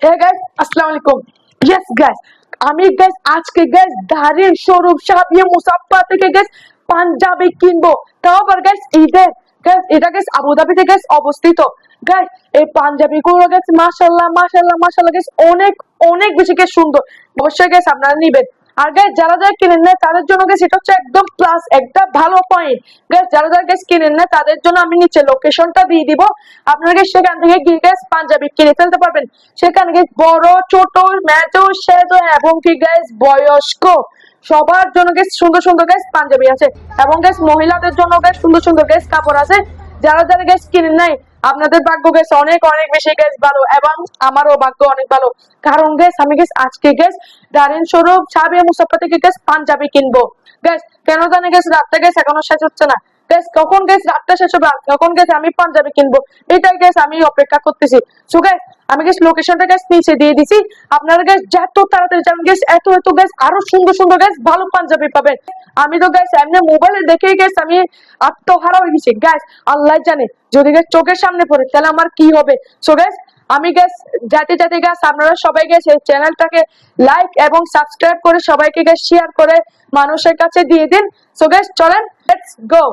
Hey guys, আসসালামু আলাইকুম। Yes guys, আমি গাইস আজকে গাইস দারিন স্বরূপ সাবিয়া মুসাফা থেকে গাইস পাঞ্জাবি কিনবো। তাও আবার গাইস ঈদের। গাইস এটা গাইস আবুধাবিতে গাইস অবস্থিত। গাইস এই পাঞ্জাবি গুলো গাইস মাশাআল্লাহ মাশাআল্লাহ মাশাআল্লাহ গাইস অনেক অনেক বেশি গাইস সুন্দর। অবশ্যই গাইস আপনারা নিবেন। আর গাইস যারা যারা কিনেন না তাদের জন্য গাইস এটা হচ্ছে একদম প্লাস একটা ভালো পয়েন্ট। গাইস যারা যারা গাইস কিনেন না তাদের জন্য আমি নিচে লোকেশনটা দিয়ে দিব। আপনারা গাইস সেখান থেকে গিয়ে গাইস পাঞ্জাবি কিনে ফেলতে পারবেন। সেখানে গাইস বড় ছোট মেজো সেজো এবং কি গাইস বয়স্ক সবার জন্য গাইস সুন্দর সুন্দর গাইস পাঞ্জাবি আছে এবং গাইস মহিলাদের জন্য গাইস সুন্দর সুন্দর গাইস কাপড় আছে। যারা যারা গাইস কিনেন নাই আপনাদের ভাগ্য গাইস অনেক অনেক বেশি গাইস ভালো এবং আমারও ভাগ্য অনেক ভালো। কারণ গাইস আমি গাইস আজকে গাইস দারিন স্বরূপ সাবিয়া মুসাফা থেকে গাইস পাঞ্জাবি কিনবো। গাইস কেন জানি গাইস রাতটা গাইস এখনো শেষ হচ্ছে না। গাইস কখন গাইস রাতটা শেষ হবে, কখন গাইস আমি পাঞ্জাবি কিনবো, এটাই গাইস আমি অপেক্ষা করতেছি। সো গাইস আমি গাইস লোকেশনটা গাইস নিচে দিয়ে দিছি। আপনারা গাইস যত তাড়াতাড়ি যাবেন গাইস এত এত গাইস আরো সুন্দর সুন্দর গাইস ভালো পাঞ্জাবি পাবেন। আমি তো গাইস এমনি মোবাইলে দেখেই গাইস আমি আত্মহারা হয়ে গেছি। গাইস আল্লাহ জানে যদি গাইস চোখের সামনে পড়ে তাহলে আমার কি হবে। সো গাইস আমি গাইস যাতে যাতে গাইস আপনারা সবাই গাইস এই চ্যানেলটাকে লাইক এবং সাবস্ক্রাইব করে সবাইকে গাইস শেয়ার করে মানুষের কাছে দিয়ে দিন। সো গাইস চলেন লেটস গো।